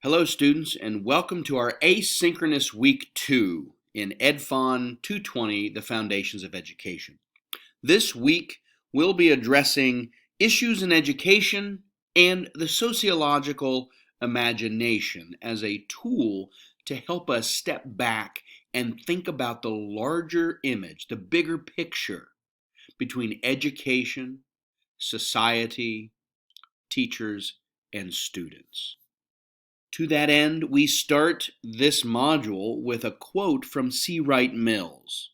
Hello, students, and welcome to our Asynchronous Week 2 in EdFon 220, The Foundations of Education. This week, we'll be addressing issues in education and the sociological imagination as a tool to help us step back and think about the larger image, the bigger picture between education, society, teachers, and students. To that end, we start this module with a quote from C. Wright Mills.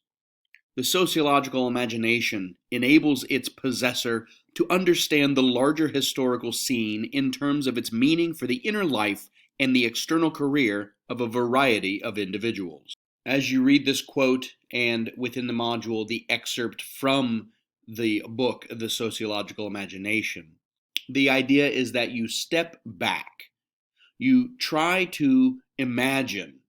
The sociological imagination enables its possessor to understand the larger historical scene in terms of its meaning for the inner life and the external career of a variety of individuals. As you read this quote and within the module, the excerpt from the book, The Sociological Imagination, the idea is that you step back. You try to imagine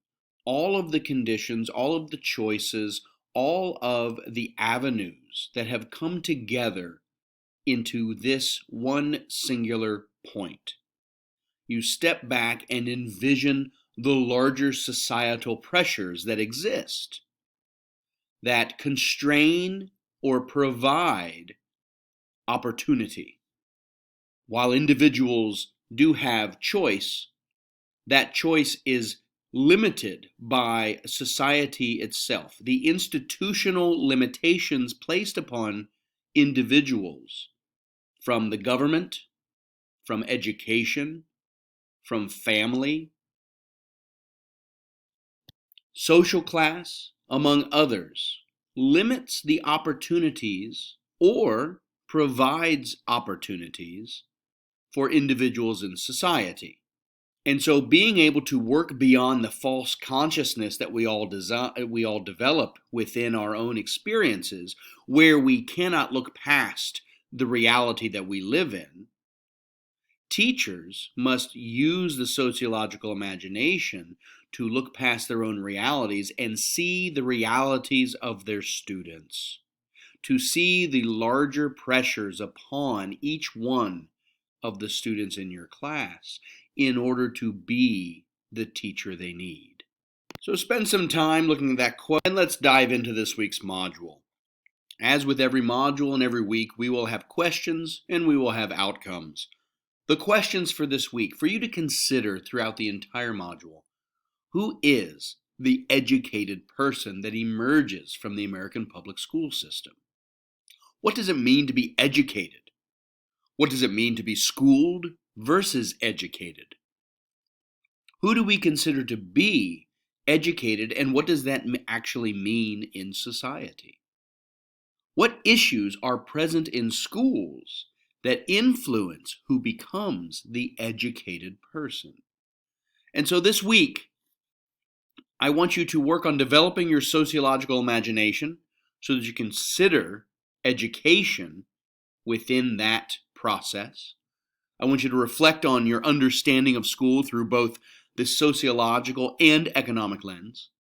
all of the conditions, all of the choices, all of the avenues that have come together into this one singular point. You step back and envision the larger societal pressures that exist, that constrain or provide opportunity. While individuals do have choice, that choice is limited by society itself, the institutional limitations placed upon individuals from the government, from education, from family, social class, among others, limits the opportunities or provides opportunities for individuals in society. And so being able to work beyond the false consciousness that we all develop within our own experiences, where we cannot look past the reality that we live in, teachers must use the sociological imagination to look past their own realities and see the realities of their students, to see the larger pressures upon each one of the students in your class in order to be the teacher they need. So spend some time looking at that quote and let's dive into this week's module. As with every module and every week, we will have questions and we will have outcomes. The questions for this week, for you to consider throughout the entire module: who is the educated person that emerges from the American public school system? What does it mean to be educated? What does it mean to be schooled versus educated? Who do we consider to be educated, and what does that actually mean in society? What issues are present in schools that influence who becomes the educated person? And so this week, I want you to work on developing your sociological imagination so that you consider education within that process. I want you to reflect on your understanding of school through both the sociological and economic lens.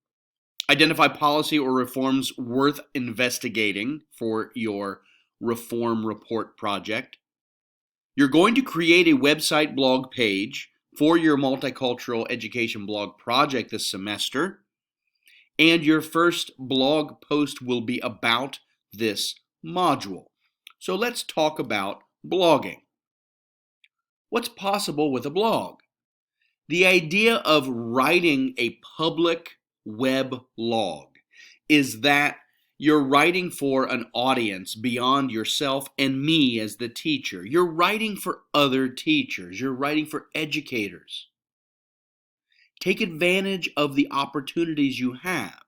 Identify policy or reforms worth investigating for your reform report project. You're going to create a website blog page for your multicultural education blog project this semester, and your first blog post will be about this module. So let's talk about blogging. What's possible with a blog? The idea of writing a public web log is that you're writing for an audience beyond yourself and me as the teacher. You're writing for other teachers. You're writing for educators. Take advantage of the opportunities you have.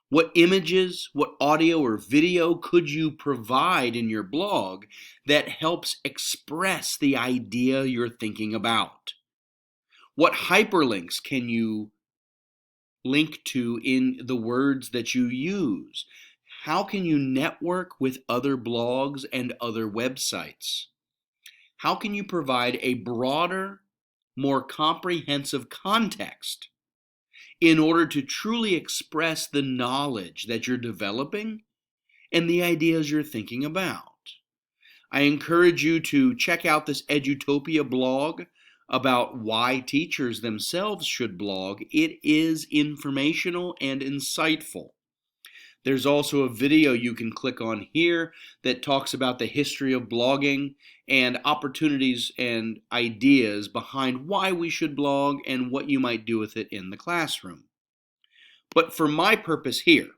What images, what audio or video could you provide in your blog that helps express the idea you're thinking about? What hyperlinks can you link to in the words that you use? How can you network with other blogs and other websites? How can you provide a broader, more comprehensive context in order to truly express the knowledge that you're developing and the ideas you're thinking about? I encourage you to check out this Edutopia blog about why teachers themselves should blog. It is informational and insightful. There's also a video you can click on here that talks about the history of blogging and opportunities and ideas behind why we should blog and what you might do with it in the classroom. But for my purpose here,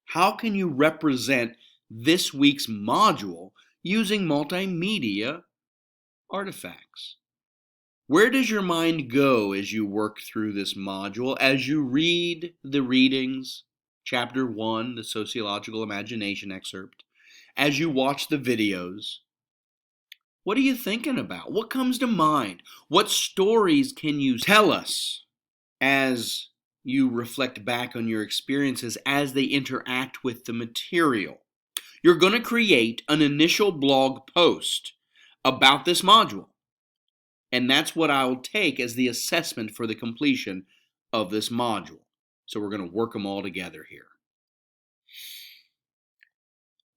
how can you represent this week's module using multimedia artifacts? Where does your mind go as you work through this module, as you read the readings, Chapter 1, the Sociological Imagination excerpt, as you watch the videos? What are you thinking about? What comes to mind? What stories can you tell us as you reflect back on your experiences as they interact with the material? You're going to create an initial blog post about this module. And that's what I'll take as the assessment for the completion of this module. So we're going to work them all together here.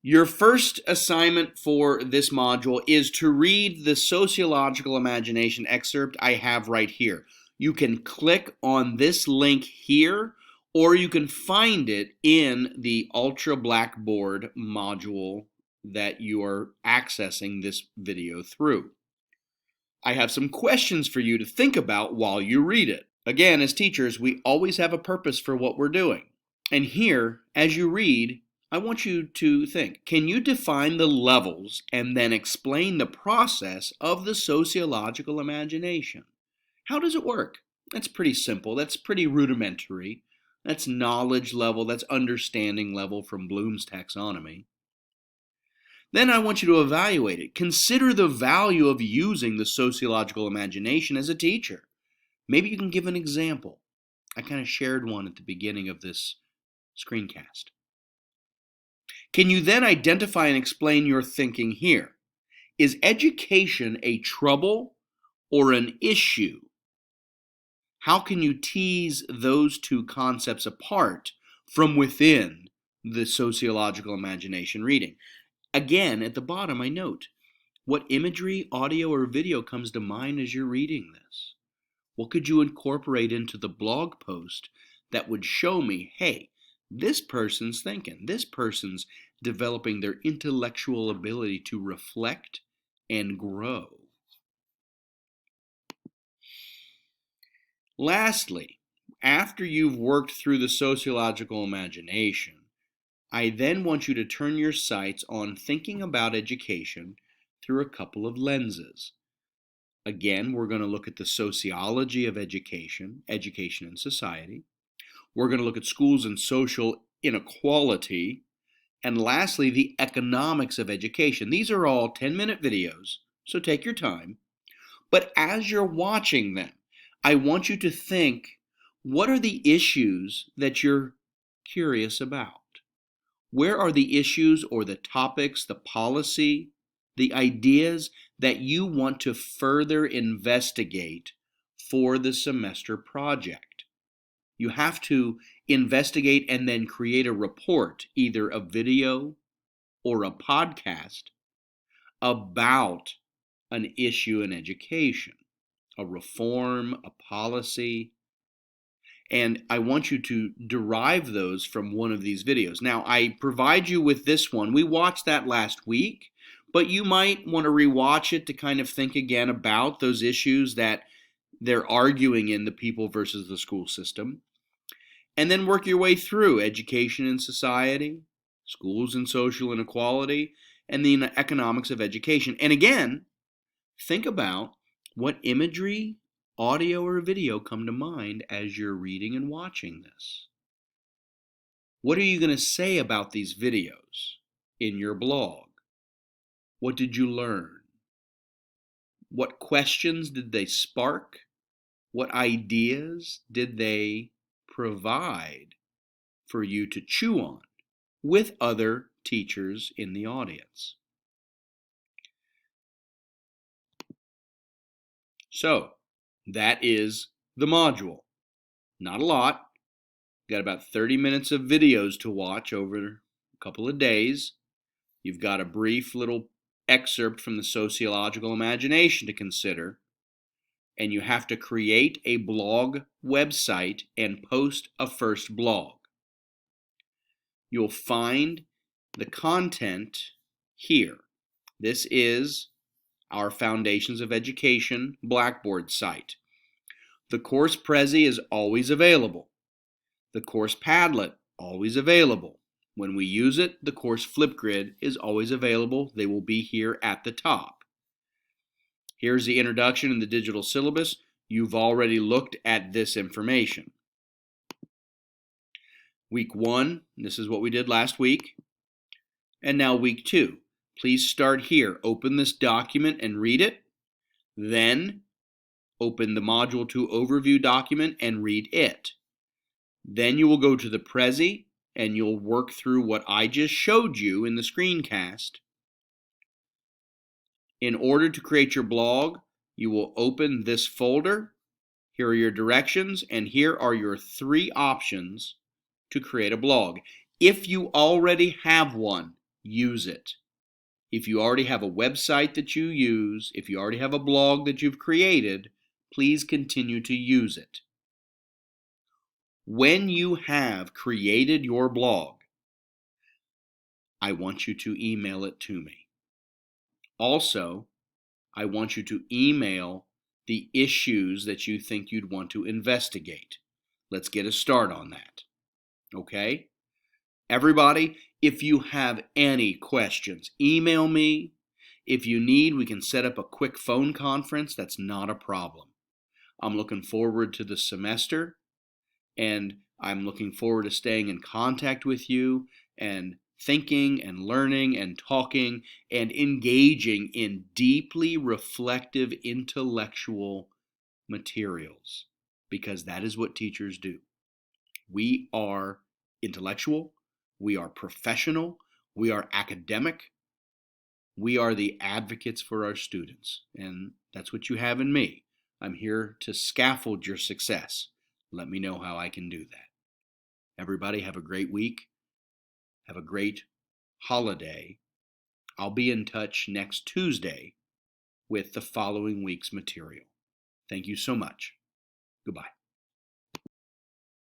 Your first assignment for this module is to read the Sociological Imagination excerpt I have right here. You can click on this link here, or you can find it in the Ultra Blackboard module that you are accessing this video through. I have some questions for you to think about while you read it. Again, as teachers, we always have a purpose for what we're doing. And here, as you read, I want you to think, can you define the levels and then explain the process of the sociological imagination? How does it work? That's pretty simple. That's pretty rudimentary. That's knowledge level. That's understanding level from Bloom's taxonomy. Then I want you to evaluate it. Consider the value of using the sociological imagination as a teacher. Maybe you can give an example. I kind of shared one at the beginning of this screencast. Can you then identify and explain your thinking here? Is education a trouble or an issue? How can you tease those two concepts apart from within the sociological imagination reading? Again, at the bottom, I note, what imagery, audio, or video comes to mind as you're reading this? What could you incorporate into the blog post that would show me, hey, this person's thinking, this person's developing their intellectual ability to reflect and grow? Lastly, after you've worked through the sociological imagination, I then want you to turn your sights on thinking about education through a couple of lenses. Again, we're going to look at the sociology of education, education and society. We're going to look at schools and social inequality. And lastly, the economics of education. These are all 10-minute videos, so take your time. But as you're watching them, I want you to think, what are the issues that you're curious about? Where are the issues or the topics, the policy, the ideas that you want to further investigate for the semester project? You have to investigate and then create a report, either a video or a podcast, about an issue in education, a reform, a policy. And I want you to derive those from one of these videos. Now, I provide you with this one. We watched that last week, but you might want to rewatch it to kind of think again about those issues that they're arguing in the people versus the school system. And then work your way through education and society, schools and social inequality, and the economics of education. And again, think about what imagery, audio, or video come to mind as you're reading and watching this. What are you going to say about these videos in your blog? What did you learn? What questions did they spark? What ideas did they provide for you to chew on with other teachers in the audience? So, that is the module. Not a lot. You've got about 30 minutes of videos to watch over a couple of days. You've got a brief little excerpt from the sociological imagination to consider. and you have to create a blog website and post a first blog. You'll find the content here. This is our Foundations of Education Blackboard site. The course Prezi is always available. The course Padlet, always available. When we use it, the course Flipgrid is always available. They will be here at the top. Here's the introduction and the digital syllabus. You've already looked at this information. Week 1, this is what we did last week. And now week 2. Please start here. Open this document and read it. Then open the Module 2 overview document and read it. Then you will go to the Prezi and you'll work through what I just showed you in the screencast. In order to create your blog, you will open this folder. Here are your directions, and here are your 3 options to create a blog. If you already have one, use it. If you already have a website that you use, if you already have a blog that you've created, please continue to use it. When you have created your blog, I want you to email it to me. Also, I want you to email the issues that you think you'd want to investigate. Let's get a start on that. Okay? Everybody, if you have any questions, email me. If you need, we can set up a quick phone conference. That's not a problem. I'm looking forward to the semester, and I'm looking forward to staying in contact with you and thinking and learning and talking and engaging in deeply reflective intellectual materials, because that is what teachers do. We are intellectual, we are professional, we are academic, we are the advocates for our students, and that's what you have in me. I'm here to scaffold your success. Let me know how I can do that. Everybody have a great week. Have a great holiday. I'll be in touch next Tuesday with the following week's material. Thank you so much. Goodbye.